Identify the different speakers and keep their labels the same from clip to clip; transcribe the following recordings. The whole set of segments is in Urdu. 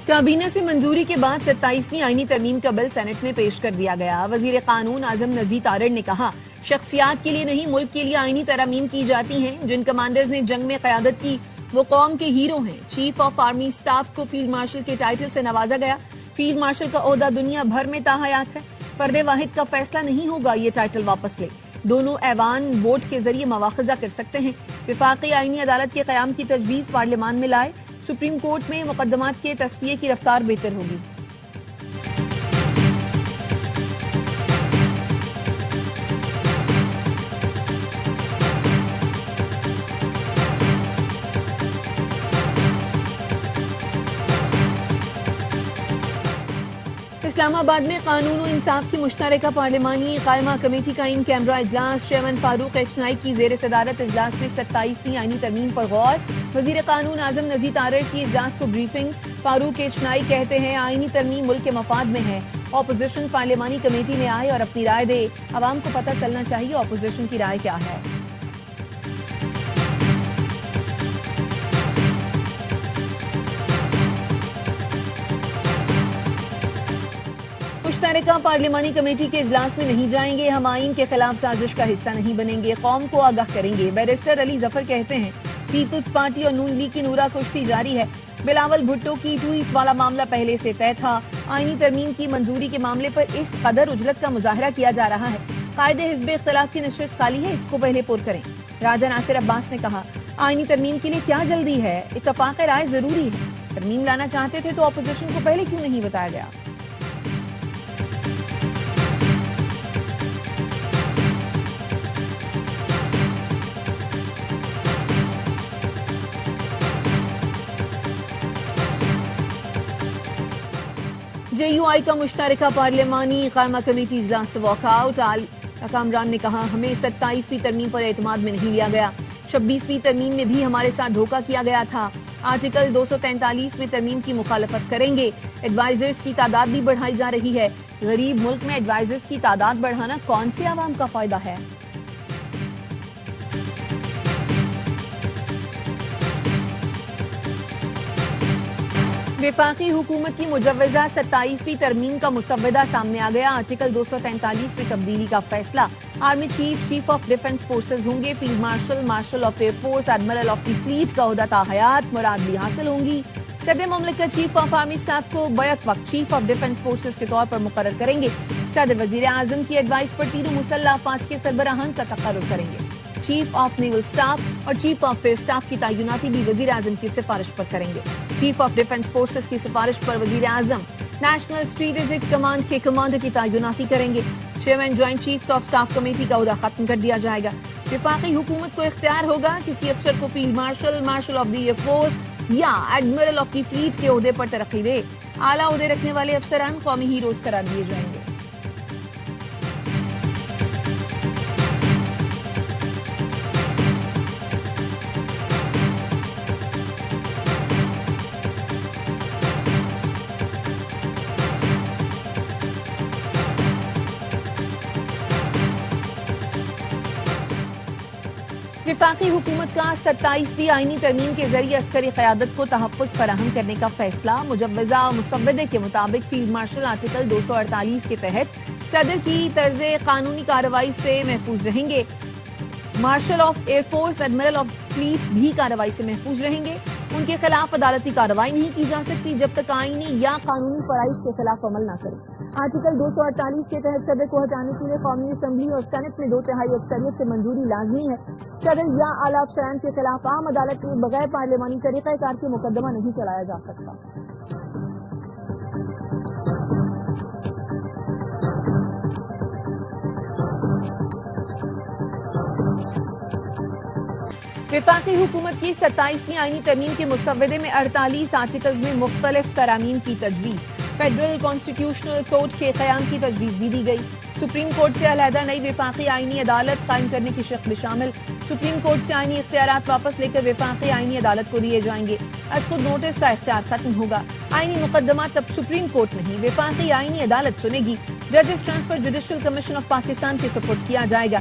Speaker 1: کابینہ سے منظوری کے بعد 27ویں آئینی ترمیم کا بل سینٹ میں پیش کر دیا گیا۔ وزیر قانون اعظم نذیر تارڑ نے کہا، شخصیات کے لیے نہیں ملک کے لیے آئینی ترامیم کی جاتی ہیں۔ جن کمانڈرز نے جنگ میں قیادت کی وہ قوم کے ہیرو ہیں۔ چیف آف آرمی اسٹاف کو فیلڈ مارشل کے ٹائٹل سے نوازا گیا۔ فیلڈ مارشل کا عہدہ دنیا بھر میں تاحیات ہے۔ فرد واحد کا فیصلہ نہیں ہوگا یہ ٹائٹل واپس لے۔ دونوں ایوان ووٹ کے ذریعے مواخذہ کر سکتے ہیں۔ وفاقی آئینی عدالت کے قیام کی تجویز پارلیمان میں لائے۔ سپریم کورٹ میں مقدمات کے تصفیے کی رفتار بہتر ہوگی۔ اسلام آباد میں قانون و انصاف کی مشترکہ پارلیمانی قائمہ کمیٹی کا ان کیمرہ اجلاس۔ چیئرمین فاروق ایچ نائک کی زیر صدارت اجلاس میں 27ویں آئینی ترمیم پر غور۔ وزیر قانون اعظم نذیر تارڑ کی اجلاس کو بریفنگ۔ فاروق ایچ نائک کہتے ہیں آئینی ترمیم ملک کے مفاد میں ہے۔ اپوزیشن پارلیمانی کمیٹی میں آئے اور اپنی رائے دے۔ عوام کو پتہ چلنا چاہیے اپوزیشن کی رائے کیا ہے۔ مشترکہ پارلیمانی کمیٹی کے اجلاس میں نہیں جائیں گے۔ ہم آئین کے خلاف سازش کا حصہ نہیں بنیں گے۔ قوم کو آگاہ کریں گے۔ بیرسٹر علی ظفر کہتے ہیں پیپلز پارٹی اور نون لیگ کی نورا کشتی جاری ہے۔ بلاول بھٹو کی ٹویٹ والا معاملہ پہلے سے طے تھا۔ آئینی ترمیم کی منظوری کے معاملے پر اس قدر عجلت کا مظاہرہ کیا جا رہا ہے۔ قائد حزب اختلاف کی نشست خالی ہے، اس کو پہلے پر کریں۔ راجہ ناصر عباس نے کہا آئینی ترمیم کے لیے کیا جلدی ہے، اتفاق رائے ضروری ہے۔ ترمیم لانا چاہتے تھے تو اپوزیشن کو پہلے کیوں نہیں بتایا گیا؟ جے یو آئی کا مشترکہ پارلیمانی قائمہ کمیٹی اجلاس سے واک آؤٹ۔ کامران نے کہا ہمیں 27ویں ترمیم پر اعتماد میں نہیں لیا گیا۔ 26ویں ترمیم میں بھی ہمارے ساتھ دھوکہ کیا گیا تھا۔ آرٹیکل 243 میں ترمیم کی مخالفت کریں گے۔ ایڈوائزرز کی تعداد بھی بڑھائی جا رہی ہے۔ غریب ملک میں ایڈوائزرز کی تعداد بڑھانا کون سے عوام کا فائدہ ہے؟ وفاقی حکومت کی مجوزہ 27ویں ترمیم کا مسودہ سامنے آ گیا۔ آرٹیکل 243 میں تبدیلی کا فیصلہ۔ Army chief of defence forces ہوں گے۔ Field marshal, martial of air force, admiral of the flat کا عہدہ تاحیات مراد بھی حاصل ہوں گی۔ صدر مملکت چیف آف آرمی اسٹاف کو بیک وقت چیف آف ڈیفنس فورسز کے طور پر مقرر کریں گے۔ صدر وزیر اعظم کی ایڈوائس پر تینوں مسلح افواج کے سربراہان کا تقرر کریں گے۔ چیف آف نیول اسٹاف اور چیف آف ایئر اسٹاف کی تعیناتی بھی وزیر اعظم کی سفارش پر کریں گے۔ چیف آف ڈیفنس فورسز کی سفارش پر وزیر اعظم نیشنل اسٹریٹجک کمانڈ کے کمانڈر کی تعیناتی کریں گے۔ Chairman joint chiefs of staff committee کا عہدہ ختم کر دیا جائے گا۔ وفاقی حکومت کو اختیار ہوگا کسی افسر کو field marshal, martial of the air force یا ایڈمرل آف دی فلیٹ کے عہدے پر ترقی دے۔ اعلیٰ عہدے رکھنے والے افسران قومی ہیروز قرار دیے جائیں گے۔ وفاقی حکومت کا 27ویں آئینی ترمیم کے ذریعے عسکری قیادت کو تحفظ فراہم کرنے کا فیصلہ۔ مجوزہ مسودے کے مطابق فیلڈ مارشل آرٹیکل 248 کے تحت صدر کی طرز قانونی کارروائی سے محفوظ رہیں گے۔ Martial of air force, admiral of flat بھی کارروائی سے محفوظ رہیں گے۔ ان کے خلاف عدالتی کارروائی نہیں کی جا سکتی جب تک آئینی یا قانونی فرائض کے خلاف عمل نہ کریں۔ آرٹیکل 248 کے تحت صدر کو ہٹانے کے لیے قومی اسمبلی اور سینٹ میں 2/3 اکثریت سے منظوری لازمی ہے۔ صدر یا اعلیٰ افسران کے خلاف عام عدالت میں بغیر پارلیمانی طریقہ کار کے مقدمہ نہیں چلایا جا سکتا۔ وفاقی حکومت کی 27ویں آئینی ترمیم کے مسودے میں 48 آرٹیکلز میں مختلف ترامیم کی تجویز۔ فیڈرل کانسٹیٹیوشنل کورٹ کے قیام کی تجویز بھی دی گئی۔ سپریم کورٹ سے علیحدہ نئی وفاقی آئینی عدالت قائم کرنے کی شق بھی شامل۔ سپریم کورٹ سے آئینی اختیارات واپس لے کر وفاقی آئینی عدالت کو دیے جائیں گے۔ از خود نوٹس کا اختیار ختم ہوگا۔ آئینی مقدمات اب سپریم کورٹ نہیں وفاقی آئینی عدالت سنے گی۔ ججز transfer judicial commission of Pakistan کے سپرد کیا جائے گا۔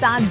Speaker 1: 7